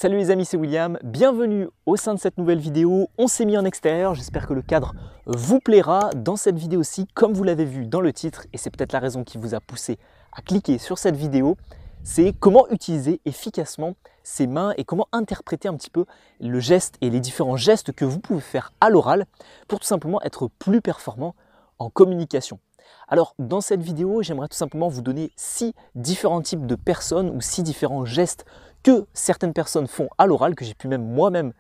Salut les amis, c'est William, bienvenue au sein de cette nouvelle vidéo. On s'est mis en extérieur, j'espère que le cadre vous plaira. Dans cette vidéo-ci, comme vous l'avez vu dans le titre, et c'est peut-être la raison qui vous a poussé à cliquer sur cette vidéo, c'est comment utiliser efficacement ses mains et comment interpréter un petit peu le geste et les différents gestes que vous pouvez faire à l'oral pour tout simplement être plus performant en communication. Alors dans cette vidéo, j'aimerais tout simplement vous donner 6 différents types de personnes ou 6 différents gestes que certaines personnes font à l'oral, que j'ai pu même moi-même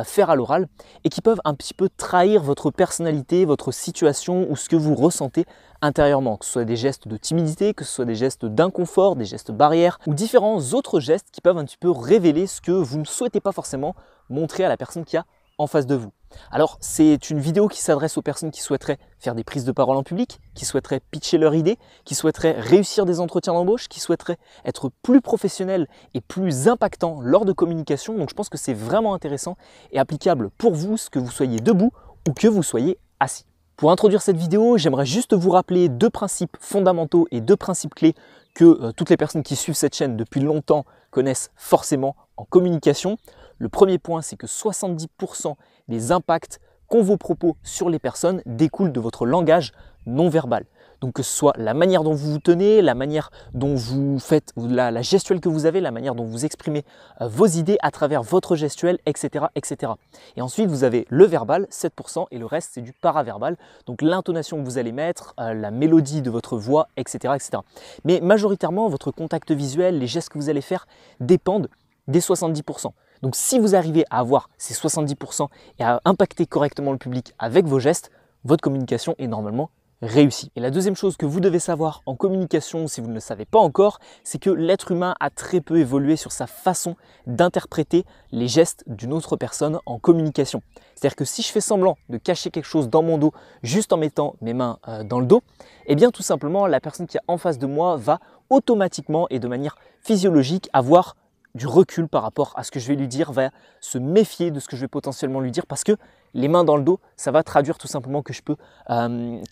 faire à l'oral et qui peuvent un petit peu trahir votre personnalité, votre situation ou ce que vous ressentez intérieurement, que ce soit des gestes de timidité, que ce soit des gestes d'inconfort, des gestes barrières ou différents autres gestes qui peuvent un petit peu révéler ce que vous ne souhaitez pas forcément montrer à la personne qui a en face de vous. Alors c'est une vidéo qui s'adresse aux personnes qui souhaiteraient faire des prises de parole en public, qui souhaiteraient pitcher leur idée, qui souhaiteraient réussir des entretiens d'embauche, qui souhaiteraient être plus professionnels et plus impactants lors de communication. Donc je pense que c'est vraiment intéressant et applicable pour vous, que vous soyez debout ou que vous soyez assis. Pour introduire cette vidéo, j'aimerais juste vous rappeler 2 principes fondamentaux et 2 principes clés que toutes les personnes qui suivent cette chaîne depuis longtemps connaissent forcément en communication. Le premier point, c'est que 70% des impacts qu'ont vos propos sur les personnes découlent de votre langage non verbal. Donc que ce soit la manière dont vous vous tenez, la manière dont vous faites, la gestuelle que vous avez, la manière dont vous exprimez vos idées à travers votre gestuelle, etc., etc. Et ensuite, vous avez le verbal, 7%, et le reste, c'est du paraverbal. Donc l'intonation que vous allez mettre, la mélodie de votre voix, etc., etc. Mais majoritairement, votre contact visuel, les gestes que vous allez faire dépendent des 70%. Donc si vous arrivez à avoir ces 70% et à impacter correctement le public avec vos gestes, votre communication est normalement réussie. Et la deuxième chose que vous devez savoir en communication, si vous ne le savez pas encore, c'est que l'être humain a très peu évolué sur sa façon d'interpréter les gestes d'une autre personne en communication. C'est-à-dire que si je fais semblant de cacher quelque chose dans mon dos juste en mettant mes mains dans le dos, eh bien tout simplement la personne qui est en face de moi va automatiquement et de manière physiologique avoir du recul par rapport à ce que je vais lui dire, va se méfier de ce que je vais potentiellement lui dire parce que les mains dans le dos, ça va traduire tout simplement que je peux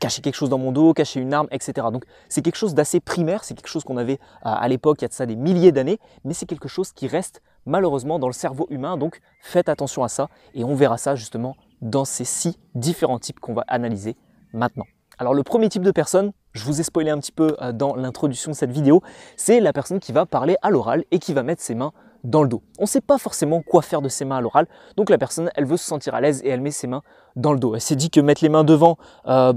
cacher quelque chose dans mon dos, cacher une arme, etc. Donc c'est quelque chose d'assez primaire, c'est quelque chose qu'on avait à l'époque, il y a de ça des milliers d'années, mais c'est quelque chose qui reste malheureusement dans le cerveau humain, donc faites attention à ça et on verra ça justement dans ces 6 différents types qu'on va analyser maintenant. Alors le premier type de personne, je vous ai spoilé un petit peu dans l'introduction de cette vidéo, c'est la personne qui va parler à l'oral et qui va mettre ses mains dans le dos. On ne sait pas forcément quoi faire de ses mains à l'oral, donc la personne, elle veut se sentir à l'aise et elle met ses mains dans le dos. Elle s'est dit que mettre les mains devant,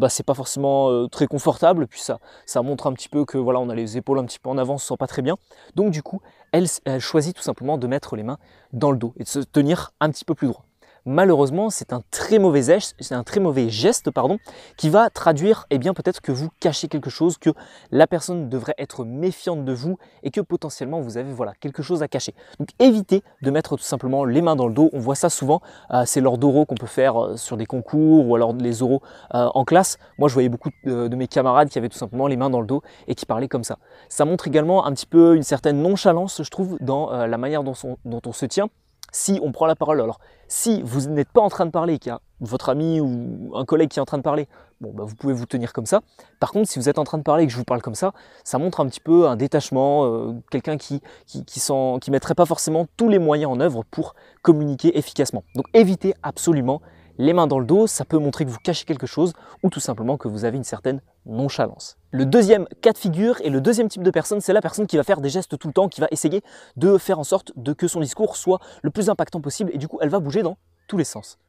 c'est pas forcément très confortable, puis ça montre un petit peu que voilà, on a les épaules un petit peu en avant, on se sent pas très bien. Donc du coup, elle choisit tout simplement de mettre les mains dans le dos et de se tenir un petit peu plus droit. Malheureusement, c'est un très mauvais geste, qui va traduire peut-être que vous cachez quelque chose, que la personne devrait être méfiante de vous et que potentiellement vous avez quelque chose à cacher. Donc évitez de mettre tout simplement les mains dans le dos. On voit ça souvent, c'est lors d'oraux qu'on peut faire sur des concours ou alors les oraux en classe. Moi, je voyais beaucoup de mes camarades qui avaient tout simplement les mains dans le dos et qui parlaient comme ça. Ça montre également un petit peu une certaine nonchalance, je trouve, dans la manière dont on se tient. Si on prend la parole, alors si vous n'êtes pas en train de parler, qu'il y a votre ami ou un collègue qui est en train de parler, vous pouvez vous tenir comme ça. Par contre, si vous êtes en train de parler et que je vous parle comme ça montre un petit peu un détachement, quelqu'un qui mettrait pas forcément tous les moyens en œuvre pour communiquer efficacement. Donc évitez absolument les mains dans le dos, ça peut montrer que vous cachez quelque chose ou tout simplement que vous avez une certaine nonchalance. Le deuxième cas de figure et le deuxième type de personne, c'est la personne qui va faire des gestes tout le temps, qui va essayer de faire en sorte que son discours soit le plus impactant possible et du coup elle va bouger dans tous les sens.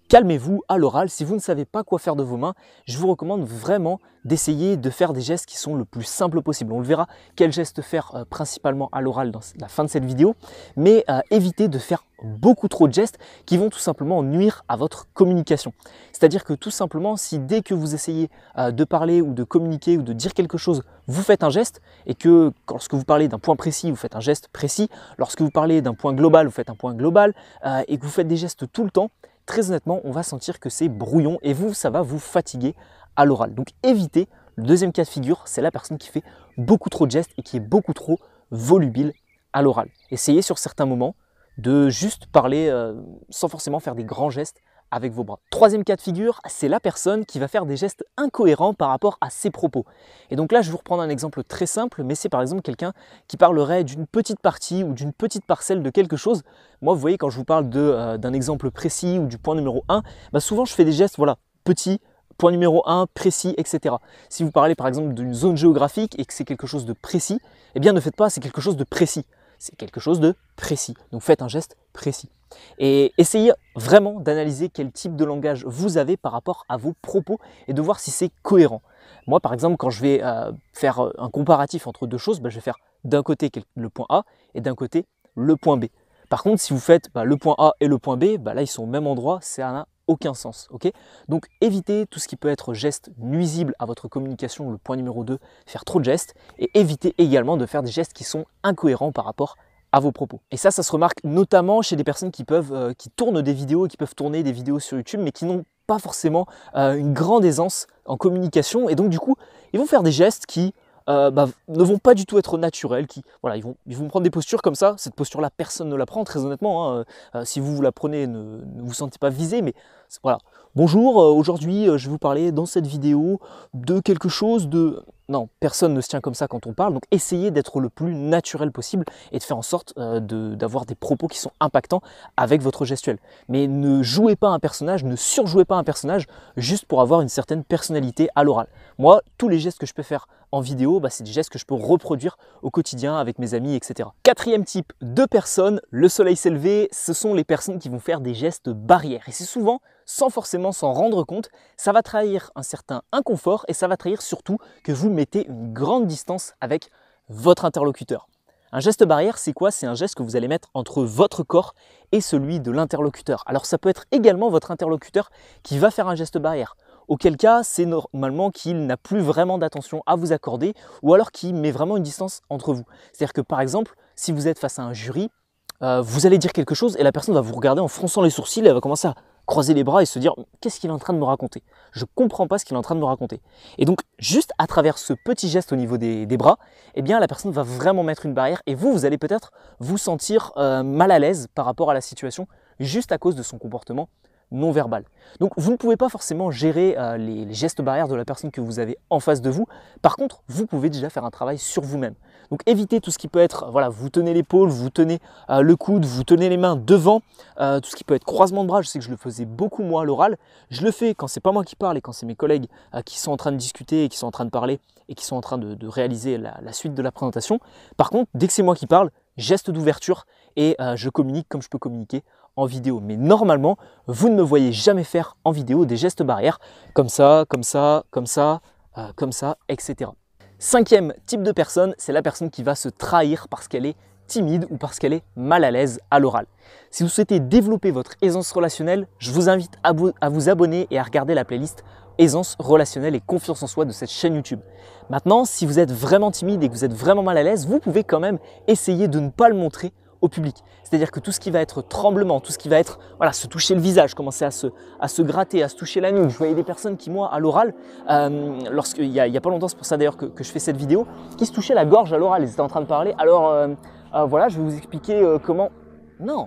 Calmez-vous à l'oral, si vous ne savez pas quoi faire de vos mains, je vous recommande vraiment d'essayer de faire des gestes qui sont le plus simples possible. On le verra quel geste faire principalement à l'oral dans la fin de cette vidéo, mais évitez de faire beaucoup trop de gestes qui vont tout simplement nuire à votre communication. C'est-à-dire que tout simplement, si dès que vous essayez de parler ou de communiquer ou de dire quelque chose, vous faites un geste et que lorsque vous parlez d'un point précis, vous faites un geste précis, lorsque vous parlez d'un point global, vous faites un point global et que vous faites des gestes tout le temps, très honnêtement, on va sentir que c'est brouillon et ça va vous fatiguer à l'oral. Donc évitez, le deuxième cas de figure, c'est la personne qui fait beaucoup trop de gestes et qui est beaucoup trop volubile à l'oral. Essayez sur certains moments de juste parler sans forcément faire des grands gestes avec vos bras. Troisième cas de figure, c'est la personne qui va faire des gestes incohérents par rapport à ses propos. Et donc là, je vais vous reprendre un exemple très simple, mais c'est par exemple quelqu'un qui parlerait d'une petite partie ou d'une petite parcelle de quelque chose. Moi, vous voyez, quand je vous parle d'un exemple précis ou du point numéro 1, souvent je fais des gestes, voilà, petits, point numéro 1, précis, etc. Si vous parlez par exemple d'une zone géographique et que c'est quelque chose de précis, eh bien ne faites pas c'est quelque chose de précis. C'est quelque chose de précis. Donc faites un geste précis. Et essayez vraiment d'analyser quel type de langage vous avez par rapport à vos propos et de voir si c'est cohérent. Moi par exemple, quand je vais faire un comparatif entre deux choses, je vais faire d'un côté le point A et d'un côté le point B. Par contre, si vous faites le point A et le point B, là ils sont au même endroit, ça n'a aucun sens. Okay, donc évitez tout ce qui peut être geste nuisible à votre communication, le point numéro 2, faire trop de gestes, et évitez également de faire des gestes qui sont incohérents par rapport à vos propos. Et ça se remarque notamment chez des personnes qui tournent des vidéos, qui peuvent tourner des vidéos sur YouTube, mais qui n'ont pas forcément une grande aisance en communication, et donc du coup, ils vont faire des gestes qui ne vont pas du tout être naturels, ils vont prendre des postures comme ça. Cette posture-là, personne ne la prend, très honnêtement. Si vous la prenez, ne vous sentez pas visé, mais voilà. Bonjour, aujourd'hui, je vais vous parler dans cette vidéo de quelque chose de... Non, personne ne se tient comme ça quand on parle, donc essayez d'être le plus naturel possible et de faire en sorte d'avoir des propos qui sont impactants avec votre gestuelle. Mais ne jouez pas un personnage, ne surjouez pas un personnage juste pour avoir une certaine personnalité à l'oral. Moi, tous les gestes que je peux faire en vidéo, c'est des gestes que je peux reproduire au quotidien avec mes amis, etc. Quatrième type de personnes, le soleil s'est levé, ce sont les personnes qui vont faire des gestes barrières. Et c'est souvent, sans forcément s'en rendre compte, ça va trahir un certain inconfort et ça va trahir surtout que vous mettez une grande distance avec votre interlocuteur. Un geste barrière, c'est quoi? C'est un geste que vous allez mettre entre votre corps et celui de l'interlocuteur. Alors ça peut être également votre interlocuteur qui va faire un geste barrière. Auquel cas, c'est normalement qu'il n'a plus vraiment d'attention à vous accorder ou alors qu'il met vraiment une distance entre vous. C'est-à-dire que par exemple, si vous êtes face à un jury, vous allez dire quelque chose et la personne va vous regarder en fronçant les sourcils, elle va commencer à croiser les bras et se dire « Qu'est-ce qu'il est en train de me raconter? Je ne comprends pas ce qu'il est en train de me raconter. » Et donc, juste à travers ce petit geste au niveau des bras, eh bien, la personne va vraiment mettre une barrière et vous allez peut-être vous sentir mal à l'aise par rapport à la situation juste à cause de son comportement non verbal. Donc vous ne pouvez pas forcément gérer les gestes barrières de la personne que vous avez en face de vous. Par contre, vous pouvez déjà faire un travail sur vous-même. Donc évitez tout ce qui peut être, voilà, vous tenez l'épaule, vous tenez le coude, vous tenez les mains devant, tout ce qui peut être croisement de bras. Je sais que je le faisais beaucoup moi à l'oral. Je le fais quand c'est pas moi qui parle et quand c'est mes collègues qui sont en train de discuter et qui sont en train de parler et qui sont en train de réaliser la suite de la présentation. Par contre, dès que c'est moi qui parle, geste d'ouverture et je communique comme je peux communiquer en vidéo. Mais normalement, vous ne me voyez jamais faire en vidéo des gestes barrières comme ça, comme ça, comme ça, comme ça, etc. Cinquième type de personne, c'est la personne qui va se trahir parce qu'elle est timide ou parce qu'elle est mal à l'aise à l'oral. Si vous souhaitez développer votre aisance relationnelle, je vous invite à vous abonner et à regarder la playlist aisance relationnelle et confiance en soi de cette chaîne YouTube. Maintenant, si vous êtes vraiment timide et que vous êtes vraiment mal à l'aise, vous pouvez quand même essayer de ne pas le montrer au public. C'est-à-dire que tout ce qui va être tremblement, tout ce qui va être se toucher le visage, commencer à se gratter, à se toucher la nuque. Je voyais des personnes qui, moi, à l'oral, il y a pas longtemps, c'est pour ça d'ailleurs que je fais cette vidéo, qui se touchaient la gorge à l'oral. Ils étaient en train de parler. Alors voilà, je vais vous expliquer comment... Non,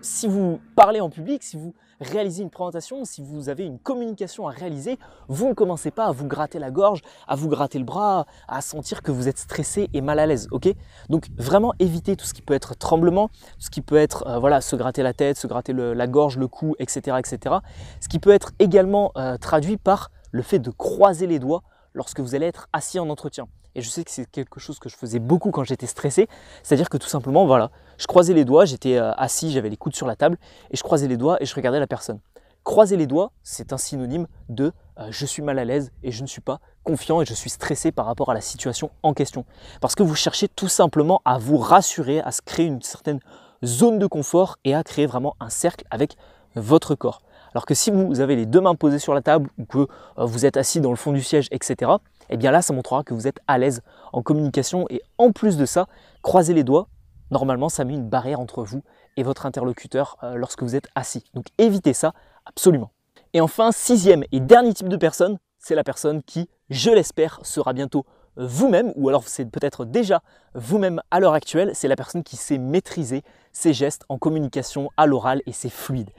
si vous parlez en public, si vous réalisez une présentation, si vous avez une communication à réaliser, vous ne commencez pas à vous gratter la gorge, à vous gratter le bras, à sentir que vous êtes stressé et mal à l'aise, ok? Donc vraiment évitez tout ce qui peut être tremblement, tout ce qui peut être se gratter la tête, se gratter la gorge, le cou, etc., etc. Ce qui peut être également traduit par le fait de croiser les doigts lorsque vous allez être assis en entretien. Et je sais que c'est quelque chose que je faisais beaucoup quand j'étais stressé, c'est-à-dire que tout simplement, voilà, je croisais les doigts, j'étais assis, j'avais les coudes sur la table, et je croisais les doigts et je regardais la personne. Croiser les doigts, c'est un synonyme de je suis mal à l'aise et je ne suis pas confiant et je suis stressé par rapport à la situation en question. Parce que vous cherchez tout simplement à vous rassurer, à se créer une certaine zone de confort et à créer vraiment un cercle avec votre corps. Alors que si vous avez les deux mains posées sur la table ou que vous êtes assis dans le fond du siège, etc., eh bien là, ça montrera que vous êtes à l'aise en communication. Et en plus de ça, croiser les doigts, normalement, ça met une barrière entre vous et votre interlocuteur lorsque vous êtes assis. Donc évitez ça absolument. Et enfin, sixième et dernier type de personne, c'est la personne qui, je l'espère, sera bientôt vous-même, ou alors c'est peut-être déjà vous-même à l'heure actuelle, c'est la personne qui sait maîtriser ses gestes en communication à l'oral et c'est fluide.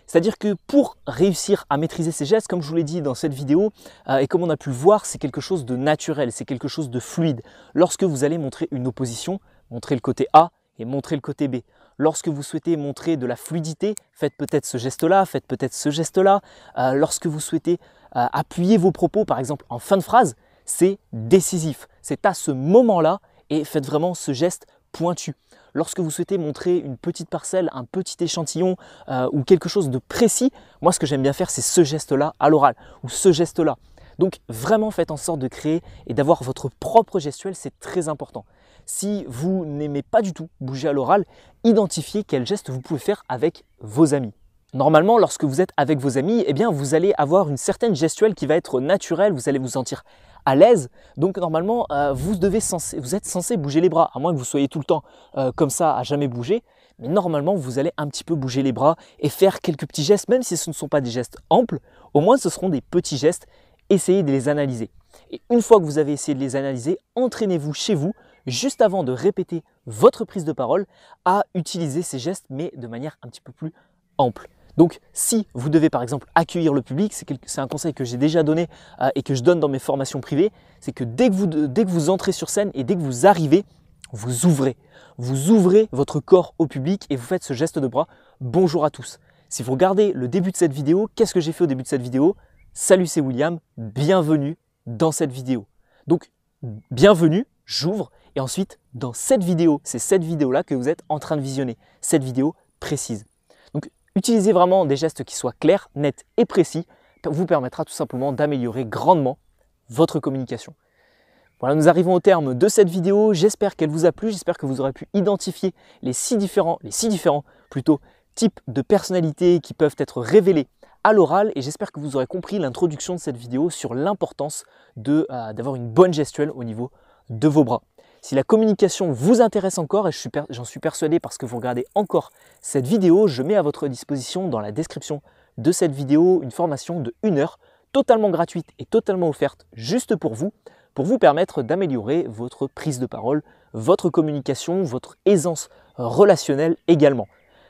C'est-à-dire que pour réussir à maîtriser ces gestes, comme je vous l'ai dit dans cette vidéo, et comme on a pu le voir, c'est quelque chose de naturel, c'est quelque chose de fluide. Lorsque vous allez montrer une opposition, montrer le côté A et montrer le côté B. Lorsque vous souhaitez montrer de la fluidité, faites peut-être ce geste-là, faites peut-être ce geste-là. Lorsque vous souhaitez appuyer vos propos, par exemple en fin de phrase, c'est décisif. C'est à ce moment-là et faites vraiment ce geste pointu. Lorsque vous souhaitez montrer une petite parcelle, un petit échantillon ou quelque chose de précis, moi ce que j'aime bien faire c'est ce geste-là à l'oral ou ce geste-là. Donc vraiment faites en sorte de créer et d'avoir votre propre gestuelle, c'est très important. Si vous n'aimez pas du tout bouger à l'oral, identifiez quel geste vous pouvez faire avec vos amis. Normalement, lorsque vous êtes avec vos amis, eh bien, vous allez avoir une certaine gestuelle qui va être naturelle, vous allez vous sentir à l'aise. Donc normalement, vous êtes censé bouger les bras, à moins que vous soyez tout le temps comme ça, à jamais bouger. Mais normalement, vous allez un petit peu bouger les bras et faire quelques petits gestes, même si ce ne sont pas des gestes amples, au moins ce seront des petits gestes. Essayez de les analyser. Et une fois que vous avez essayé de les analyser, entraînez-vous chez vous, juste avant de répéter votre prise de parole, à utiliser ces gestes, mais de manière un petit peu plus ample. Donc, si vous devez par exemple accueillir le public, c'est un conseil que j'ai déjà donné et que je donne dans mes formations privées, c'est que dès que vous entrez sur scène et dès que vous arrivez, vous ouvrez. Vous ouvrez votre corps au public et vous faites ce geste de bras. Bonjour à tous. Si vous regardez le début de cette vidéo, qu'est-ce que j'ai fait au début de cette vidéo? Salut, c'est William, bienvenue dans cette vidéo. Donc, bienvenue, j'ouvre et ensuite dans cette vidéo, c'est cette vidéo-là que vous êtes en train de visionner, cette vidéo précise. Donc, utilisez vraiment des gestes qui soient clairs, nets et précis, vous permettra tout simplement d'améliorer grandement votre communication. Voilà, nous arrivons au terme de cette vidéo, j'espère qu'elle vous a plu, j'espère que vous aurez pu identifier les six différents types de personnalités qui peuvent être révélés à l'oral et j'espère que vous aurez compris l'introduction de cette vidéo sur l'importance d'avoir une bonne gestuelle au niveau de vos bras. Si la communication vous intéresse encore, et j'en suis persuadé parce que vous regardez encore cette vidéo, je mets à votre disposition dans la description de cette vidéo une formation de 1 heure totalement gratuite et totalement offerte juste pour vous permettre d'améliorer votre prise de parole, votre communication, votre aisance relationnelle également.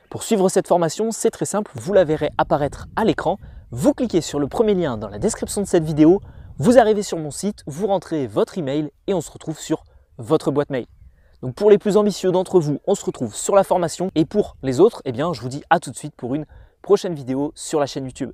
Pour suivre cette formation, c'est très simple, vous la verrez apparaître à l'écran. Vous cliquez sur le premier lien dans la description de cette vidéo, vous arrivez sur mon site, vous rentrez votre email et on se retrouve sur votre boîte mail. Donc pour les plus ambitieux d'entre vous, on se retrouve sur la formation et pour les autres, eh bien, je vous dis à tout de suite pour une prochaine vidéo sur la chaîne YouTube.